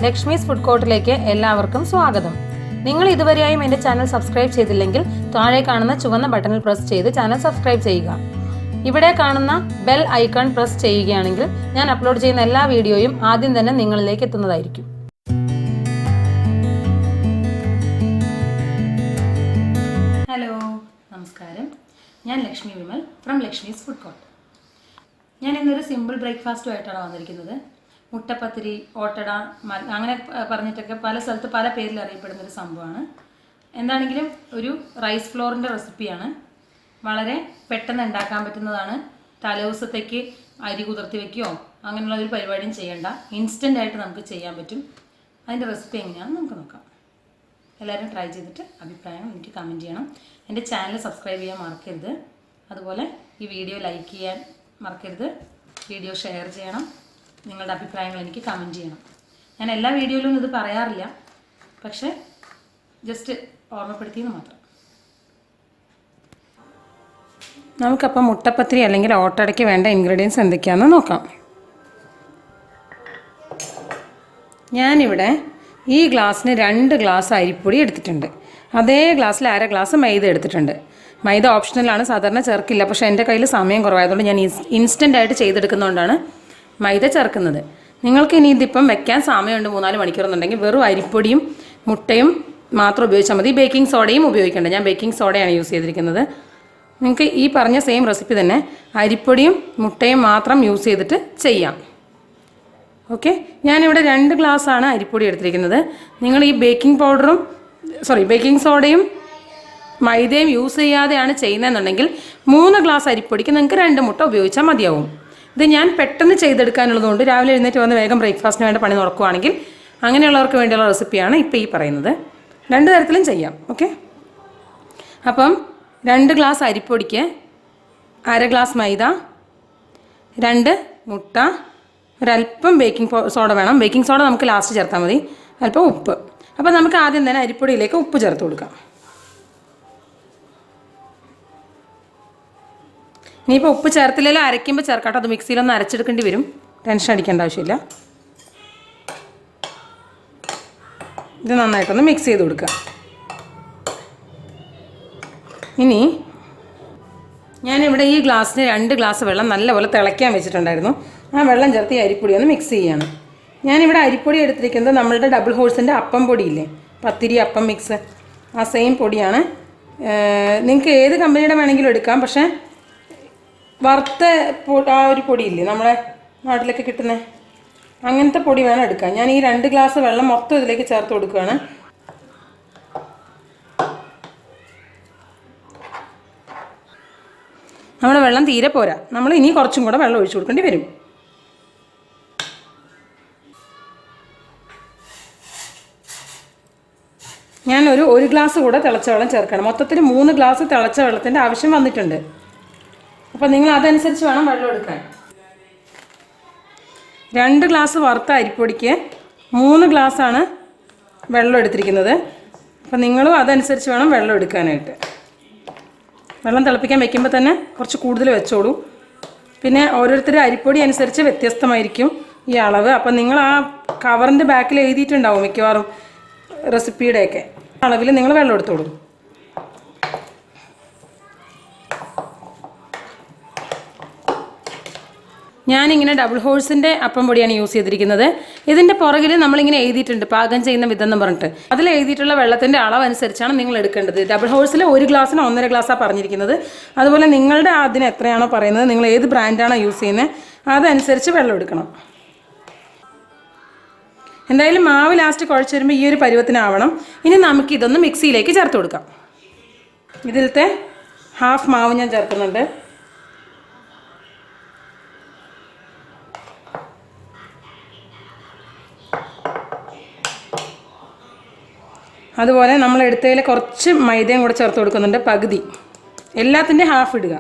Lakshmi's food കോർട്ടിലേക്ക് എല്ലാവർക്കും സ്വാഗതം. നിങ്ങൾ ഇതുവരെയായും എൻ്റെ ചാനൽ സബ്സ്ക്രൈബ് ചെയ്തില്ലെങ്കിൽ താഴെ കാണുന്ന ചുവന്ന ബട്ടണിൽ പ്രസ് ചെയ്ത് ചാനൽ സബ്സ്ക്രൈബ് ചെയ്യുക. ഇവിടെ കാണുന്ന ബെൽ ഐക്കൺ പ്രസ് ചെയ്യുകയാണെങ്കിൽ ഞാൻ അപ്ലോഡ് ചെയ്യുന്ന എല്ലാ വീഡിയോയും ആദ്യം തന്നെ നിങ്ങളിലേക്ക് എത്തുന്നതായിരിക്കും. ഹലോ, നമസ്കാരം. ഞാൻ Lakshmi Vimal from Lakshmi's food court. ഞാൻ ഇന്നൊരു സിമ്പിൾ ബ്രേക്ക്ഫാസ്റ്റുമായിട്ടാണ് വന്നിരിക്കുന്നത്. മുട്ടപ്പത്തിരി, ഓട്ടട, അങ്ങനെ പറഞ്ഞിട്ടൊക്കെ പല സ്ഥലത്ത് പല പേരിൽ അറിയപ്പെടുന്നൊരു സംഭവമാണ്. എന്താണെങ്കിലും ഒരു റൈസ് ഫ്ലോറിൻ്റെ റെസിപ്പിയാണ്. വളരെ പെട്ടെന്ന് ഉണ്ടാക്കാൻ പറ്റുന്നതാണ്. തലേദിവസത്തേക്ക് അരി കുതിർത്തി വയ്ക്കുകയോ അങ്ങനെയുള്ള ഒരു പരിപാടിയും ചെയ്യേണ്ട. ഇൻസ്റ്റൻ്റായിട്ട് നമുക്ക് ചെയ്യാൻ പറ്റും. അതിൻ്റെ റെസിപ്പി എങ്ങനെയാണെന്ന് നമുക്ക് നോക്കാം. എല്ലാവരും ട്രൈ ചെയ്തിട്ട് അഭിപ്രായം എനിക്ക് കമൻറ്റ് ചെയ്യണം. എൻ്റെ ചാനൽ സബ്സ്ക്രൈബ് ചെയ്യാൻ മറക്കരുത്. അതുപോലെ ഈ വീഡിയോ ലൈക്ക് ചെയ്യാൻ മറക്കരുത്. വീഡിയോ ഷെയർ ചെയ്യണം. നിങ്ങളുടെ അഭിപ്രായങ്ങൾ എനിക്ക് കമൻറ്റ് ചെയ്യണം. ഞാൻ എല്ലാ വീഡിയോയിലും ഇത് പറയാറില്ല, പക്ഷേ ജസ്റ്റ് ഓർമ്മപ്പെടുത്തിയെന്ന് മാത്രം. നമുക്കപ്പോൾ മുട്ടപ്പത്തിരി അല്ലെങ്കിൽ ഓട്ടടയ്ക്ക് വേണ്ട ഇൻഗ്രീഡിയൻസ് എന്തൊക്കെയാണെന്ന് നോക്കാം. ഞാനിവിടെ ഈ ഗ്ലാസ്സിന് 2 ഗ്ലാസ് അരിപ്പൊടി എടുത്തിട്ടുണ്ട്. അതേ ഗ്ലാസ്സിൽ 1/2 ഗ്ലാസ് മൈദ എടുത്തിട്ടുണ്ട്. മൈദ ഓപ്ഷണലാണ്, സാധാരണ ചേർക്കില്ല. പക്ഷേ എൻ്റെ കയ്യിൽ സമയം കുറവായതുകൊണ്ട് ഞാൻ ഇൻസ്റ്റൻ്റായിട്ട് ചെയ്തെടുക്കുന്നതുകൊണ്ടാണ് മൈദ ചേർക്കുന്നത്. നിങ്ങൾക്ക് ഇനി ഇതിപ്പം വെക്കാൻ സമയമുണ്ട് 3-4 മണിക്കൂറെന്നുണ്ടെങ്കിൽ വെറും അരിപ്പൊടിയും മുട്ടയും മാത്രം ഉപയോഗിച്ചാൽ മതി. ബേക്കിംഗ് സോഡയും ഉപയോഗിക്കേണ്ട. ഞാൻ ബേക്കിംഗ് സോഡയാണ് യൂസ് ചെയ്തിരിക്കുന്നത്. നിങ്ങൾക്ക് ഈ പറഞ്ഞ സെയിം റെസിപ്പി തന്നെ അരിപ്പൊടിയും മുട്ടയും മാത്രം യൂസ് ചെയ്തിട്ട് ചെയ്യാം. ഓക്കെ, ഞാനിവിടെ 2 ഗ്ലാസ്സാണ് അരിപ്പൊടി എടുത്തിരിക്കുന്നത്. നിങ്ങൾ ഈ ബേക്കിംഗ് സോഡയും മൈദയും യൂസ് ചെയ്യാതെയാണ് ചെയ്യുന്നതെന്നുണ്ടെങ്കിൽ 3 ഗ്ലാസ് അരിപ്പൊടിക്ക് നിങ്ങൾക്ക് 2 മുട്ട ഉപയോഗിച്ചാൽ മതിയാവും. ഇത് ഞാൻ പെട്ടെന്ന് ചെയ്തെടുക്കാനുള്ളതുകൊണ്ട് രാവിലെ എഴുന്നേറ്റ് വന്ന് വേഗം ബ്രേക്ക്ഫാസ്റ്റിന് വേണ്ട പണി നടക്കുകയാണെങ്കിൽ അങ്ങനെയുള്ളവർക്ക് വേണ്ടിയുള്ള റെസിപ്പിയാണ് ഇപ്പോൾ ഈ പറയുന്നത്. 2 തരത്തിലും ചെയ്യാം. ഓക്കെ, അപ്പം 2 ഗ്ലാസ് അരിപ്പൊടിക്ക് 1/2 ഗ്ലാസ് മൈദ, 2 മുട്ട, ഒരല്പം ബേക്കിംഗ് സോഡ വേണം. ബേക്കിംഗ് സോഡ നമുക്ക് ലാസ്റ്റ് ചേർത്താൽ മതി. അല്പം ഉപ്പ്. അപ്പോൾ നമുക്ക് ആദ്യം തന്നെ അരിപ്പൊടിയിലേക്ക് ഉപ്പ് ചേർത്ത് കൊടുക്കാം. ഇനിയിപ്പോൾ ഉപ്പ് ചേർത്തില്ലെങ്കിലും അരയ്ക്കുമ്പോൾ ചേർക്കാട്ടോ. അത് മിക്സിയിലൊന്ന് അരച്ചെടുക്കേണ്ടി വരും. ടെൻഷൻ അടിക്കേണ്ട ആവശ്യമില്ല. ഇത് നന്നായിട്ടൊന്ന് മിക്സ് ചെയ്ത് കൊടുക്കുക. ഇനി ഞാനിവിടെ ഈ ഗ്ലാസ്സിന് 2 ഗ്ലാസ് വെള്ളം നല്ലപോലെ തിളയ്ക്കാൻ വെച്ചിട്ടുണ്ടായിരുന്നു. ആ വെള്ളം ചേർത്ത് ഈ അരിപ്പൊടി ഒന്ന് മിക്സ് ചെയ്യുകയാണ്. ഞാനിവിടെ അരിപ്പൊടി എടുത്തിരിക്കുന്നത് നമ്മളുടെ ഡബിൾ ഹോഴ്സിൻ്റെ അപ്പം പൊടിയില്ലേ, പത്തിരി അപ്പം മിക്സ്, ആ സെയിം പൊടിയാണ്. നിങ്ങൾക്ക് ഏത് കമ്പനിയുടെ വേണമെങ്കിലും എടുക്കാം. പക്ഷേ വറുത്ത ആ ഒരു പൊടിയില്ലേ നമ്മുടെ നാട്ടിലൊക്കെ കിട്ടുന്ന അങ്ങനത്തെ പൊടി വേണം എടുക്കാൻ. ഞാൻ ഈ 2 ഗ്ലാസ് വെള്ളം മൊത്തം ഇതിലേക്ക് ചേർത്ത് കൊടുക്കുകയാണ്. നമ്മുടെ വെള്ളം തീരെ പോരാ. നമ്മൾ ഇനി കുറച്ചും കൂടെ വെള്ളം ഒഴിച്ചു കൊടുക്കേണ്ടി വരും. ഞാൻ ഒരു ഗ്ലാസ് കൂടെ തിളച്ച വെള്ളം ചേർക്കണം. മൊത്തത്തിൽ 3 ഗ്ലാസ് തിളച്ച വെള്ളത്തിൻ്റെ ആവശ്യം വന്നിട്ടുണ്ട്. അപ്പോൾ നിങ്ങൾ അതനുസരിച്ച് വേണം വെള്ളം എടുക്കാൻ. 2 ഗ്ലാസ് വറുത്ത അരിപ്പൊടിക്ക് 3 ഗ്ലാസ്സാണ് വെള്ളം എടുത്തിരിക്കുന്നത്. അപ്പോൾ നിങ്ങളും അതനുസരിച്ച് വേണം വെള്ളം എടുക്കാനായിട്ട്. വെള്ളം തിളപ്പിക്കാൻ വെക്കുമ്പോൾ തന്നെ കുറച്ച് കൂടുതൽ വെച്ചോളൂ. പിന്നെ ഓരോരുത്തരുടെ അരിപ്പൊടി അനുസരിച്ച് വ്യത്യസ്തമായിരിക്കും ഈ അളവ്. അപ്പം നിങ്ങൾ ആ കവറിൻ്റെ ബാക്കിൽ എഴുതിയിട്ടുണ്ടാവും മിക്കവാറും റെസിപ്പിയുടെയൊക്കെ അളവിൽ നിങ്ങൾ വെള്ളം എടുത്തോളൂ. ഞാനിങ്ങനെ ഡബിൾ ഹോഴ്സിൻ്റെ അപ്പം പൊടിയാണ് യൂസ് ചെയ്തിരിക്കുന്നത്. ഇതിൻ്റെ പുറകിൽ നമ്മളിങ്ങനെ എഴുതിയിട്ടുണ്ട് പാകം ചെയ്യുന്ന വിധം എന്ന് പറഞ്ഞിട്ട്. അതിൽ എഴുതിയിട്ടുള്ള വെള്ളത്തിൻ്റെ അളവനുസരിച്ചാണ് നിങ്ങൾ എടുക്കേണ്ടത്. ഡബിൾ ഹോഴ്സിൽ 1 ഗ്ലാസ്സിന് 1.5 ഗ്ലാസ്സാണ് പറഞ്ഞിരിക്കുന്നത്. അതുപോലെ നിങ്ങളുടെ അതിന് എത്രയാണോ പറയുന്നത്, നിങ്ങൾ ഏത് ബ്രാൻഡാണോ യൂസ് ചെയ്യുന്നത് അതനുസരിച്ച് വെള്ളം എടുക്കണം. എന്തായാലും മാവ് ലാസ്റ്റ് കുഴച്ച് വരുമ്പോൾ ഈ ഒരു പരുവത്തിനാവണം. ഇനി നമുക്കിതൊന്ന് മിക്സിയിലേക്ക് ചേർത്ത് കൊടുക്കാം. ഇതിലത്തെ ഹാഫ് മാവ് ഞാൻ ചേർക്കുന്നുണ്ട്. അതുപോലെ നമ്മൾ എടുത്തതിൽ കുറച്ച് മൈദയും കൂടെ ചേർത്ത് കൊടുക്കുന്നുണ്ട്. പകുതി, എല്ലാത്തിൻ്റെ ഹാഫ് ഇടുക.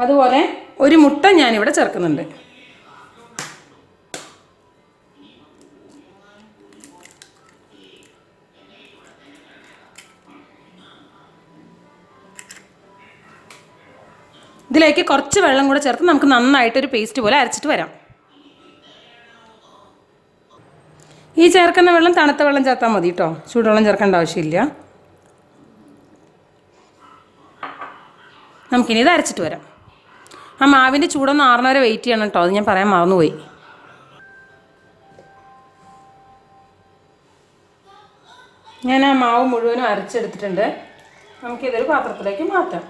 അതുപോലെ 1 മുട്ട ഞാനിവിടെ ചേർക്കുന്നുണ്ട്. ഇതിലേക്ക് കുറച്ച് വെള്ളം കൂടെ ചേർത്ത് നമുക്ക് നന്നായിട്ടൊരു പേസ്റ്റ് പോലെ അരച്ചിട്ട് വരാം. ഈ ചേർക്കുന്ന വെള്ളം തണുത്ത വെള്ളം ചേർത്താൽ മതി കേട്ടോ, ചൂടുവെള്ളം ചേർക്കേണ്ട ആവശ്യമില്ല. നമുക്കിനി ഇത് അരച്ചിട്ട് വരാം. ആ മാവിൻ്റെ ചൂടൊന്ന് ആറുന്നവരെ വെയിറ്റ് ചെയ്യണം കേട്ടോ, അത് ഞാൻ പറയാൻ മറന്നുപോയി. ഞാൻ ആ മാവ് മുഴുവനും അരച്ചെടുത്തിട്ടുണ്ട്. നമുക്കിതൊരു പാത്രത്തിലേക്ക് മാറ്റാം.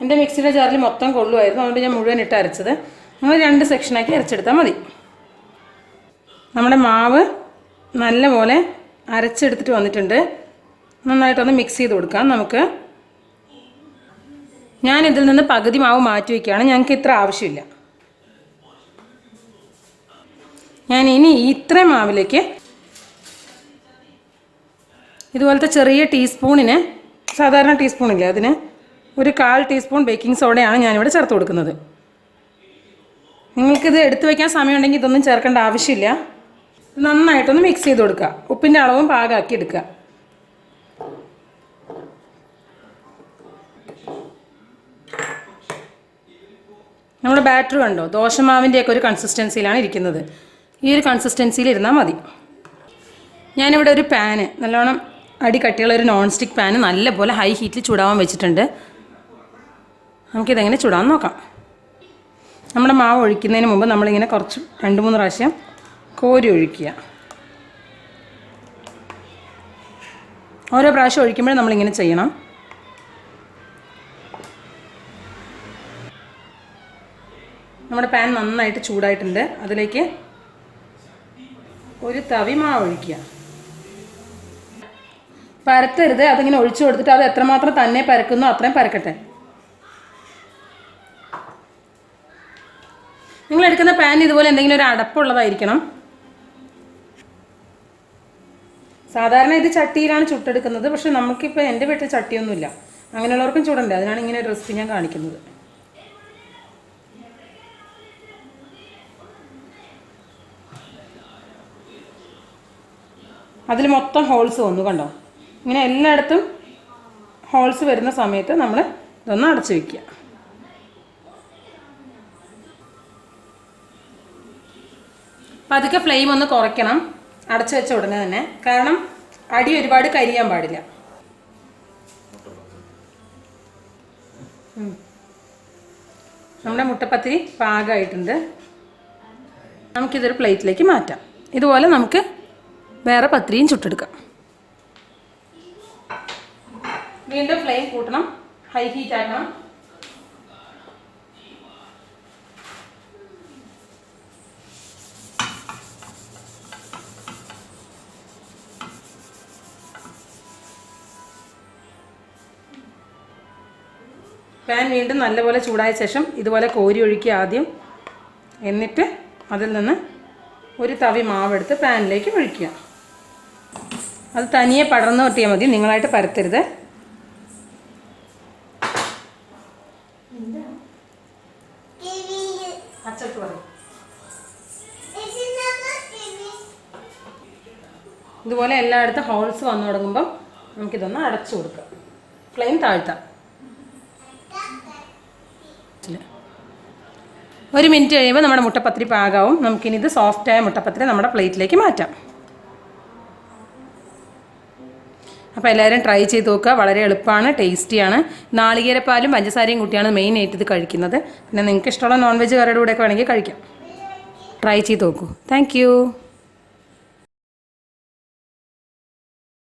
എൻ്റെ മിക്സിയുടെ ജാറിൽ മൊത്തം കൊള്ളുമായിരുന്നു, അതുകൊണ്ട് ഞാൻ മുഴുവൻ ഇട്ട് അരച്ചത്. നമ്മൾ 2 സെക്ഷനാക്കി അരച്ചെടുത്താൽ മതി. നമ്മുടെ മാവ് നല്ലപോലെ അരച്ചെടുത്തിട്ട് വന്നിട്ടുണ്ട്. നന്നായിട്ടൊന്ന് മിക്സ് ചെയ്ത് കൊടുക്കാം നമുക്ക്. ഞാനിതിൽ നിന്ന് പകുതി മാവ് മാറ്റി വയ്ക്കുകയാണ്, ഞങ്ങൾക്ക് ഇത്ര ആവശ്യമില്ല. ഞാൻ ഇനി ഇത്ര മാവിലേക്ക് ഇതുപോലത്തെ ചെറിയ ടീസ്പൂണിന്, സാധാരണ ടീസ്പൂണില്ലേ അതിന് ഒരു 1/4 ടീസ്പൂൺ ബേക്കിംഗ് സോഡയാണ് ഞാനിവിടെ ചേർത്ത് കൊടുക്കുന്നത്. നിങ്ങൾക്കിത് എടുത്തു വയ്ക്കാൻ സമയമുണ്ടെങ്കിൽ ഇതൊന്നും ചേർക്കേണ്ട ആവശ്യമില്ല. നന്നായിട്ടൊന്ന് മിക്സ് ചെയ്ത് കൊടുക്കുക. ഉപ്പിൻ്റെ അളവും പാകമാക്കി എടുക്കുക. നമ്മുടെ ബാറ്റർ കണ്ടോ, ദോശമാവിൻ്റെയൊക്കെ ഒരു കൺസിസ്റ്റൻസിയിലാണ് ഇരിക്കുന്നത്. ഈ ഒരു കൺസിസ്റ്റൻസിയിൽ ഇരുന്നാൽ മതി. ഞാനിവിടെ ഒരു പാന്, നല്ലോണം അടി കട്ടിയുള്ള ഒരു നോൺ സ്റ്റിക്ക് പാന് നല്ലപോലെ ഹൈ ഹീറ്റിൽ ചൂടാവാൻ വെച്ചിട്ടുണ്ട്. നമുക്കിതെങ്ങനെ ചൂടാൻ നോക്കാം. നമ്മുടെ മാവ് ഒഴിക്കുന്നതിന് മുമ്പ് നമ്മളിങ്ങനെ കുറച്ച് 2-3 പ്രാവശ്യം കോരി ഒഴിക്കുക. ഓരോ പ്രാവശ്യം ഒഴിക്കുമ്പോഴും നമ്മളിങ്ങനെ ചെയ്യണം. നമ്മുടെ പാൻ നന്നായിട്ട് ചൂടായിട്ടുണ്ട്. അതിലേക്ക് ഒരു തവി മാവ് ഒഴിക്കുക. പരത്തരുത്, അതിങ്ങനെ ഒഴിച്ചു കൊടുത്തിട്ട് അത് എത്രമാത്രം തന്നെ പരക്കുന്നോ അത്രയും പരക്കട്ടെ. നിങ്ങൾ എടുക്കുന്ന പാൻ ഇതുപോലെ എന്തെങ്കിലും ഒരു അടപ്പുള്ളതായിരിക്കണം. സാധാരണ ഇത് ചട്ടിയിലാണ് ചുട്ടെടുക്കുന്നത്, പക്ഷെ നമുക്കിപ്പോൾ എൻ്റെ വീട്ടിൽ ചട്ടിയൊന്നുമില്ല. അങ്ങനെയുള്ളവർക്കും ചൂടണ്ടേ, അതിനാണ് ഇങ്ങനെ ഒരു റെസിപ്പി ഞാൻ കാണിക്കുന്നത്. അതിൽ മൊത്തം ഹോൾസ് വന്നു കണ്ടോ. ഇങ്ങനെ എല്ലായിടത്തും ഹോൾസ് വരുന്ന സമയത്ത് നമ്മൾ ഇതൊന്ന് അടച്ചു വയ്ക്കുക. പതുക്കെ ഫ്ലെയിം ഒന്ന് കുറയ്ക്കണം അടച്ചു വെച്ച ഉടനെ തന്നെ, കാരണം അടി ഒരുപാട് കരിയാൻ പാടില്ല. നമ്മുടെ മുട്ടപ്പത്തിരി പാകമായിട്ടുണ്ട്. നമുക്കിതൊരു പ്ലേറ്റിലേക്ക് മാറ്റാം. ഇതുപോലെ നമുക്ക് വേറെ പത്തിരിയും ചുട്ടെടുക്കാം. വീണ്ടും ഫ്ലെയിം കൂട്ടണം, ഹൈ ഹീറ്റ് ആക്കണം. പാൻ വീണ്ടും നല്ലപോലെ ചൂടായ ശേഷം ഇതുപോലെ കോരി ഒഴിക്കുക ആദ്യം. എന്നിട്ട് അതിൽ നിന്ന് ഒരു തവി മാവെടുത്ത് പാനിലേക്ക് ഒഴിക്കുക. അത് തനിയെ പടർന്നു കിട്ടിയാൽ മതി, നിങ്ങളായിട്ട് പരത്തരുത്. ഇതുപോലെ എല്ലായിടത്തും ഹോൾസ് വന്നു തുടങ്ങുമ്പം നമുക്കിതൊന്ന് അടച്ചു കൊടുക്കാം. ഫ്ലെയിം താഴ്ത്താം. 1 മിനിറ്റ് കഴിയുമ്പോൾ നമ്മുടെ മുട്ടപ്പത്തിരി പാകാവും. നമുക്കിനി ഇത് സോഫ്റ്റായ മുട്ടപ്പത്തിരി നമ്മുടെ പ്ലേറ്റിലേക്ക് മാറ്റാം. അപ്പോൾ എല്ലാവരും ട്രൈ ചെയ്ത് നോക്കുക. വളരെ എളുപ്പമാണ്, ടേസ്റ്റിയാണ്. നാളികേരപ്പാലും പഞ്ചസാരയും കൂട്ടിയാണ് മെയിനായിട്ട് ഇത് കഴിക്കുന്നത്. പിന്നെ നിങ്ങൾക്ക് ഇഷ്ടമുള്ള നോൺ വെജ് കറിയുടെ കൂടെയൊക്കെ വേണമെങ്കിൽ കഴിക്കാം. ട്രൈ ചെയ്ത് നോക്കൂ. താങ്ക്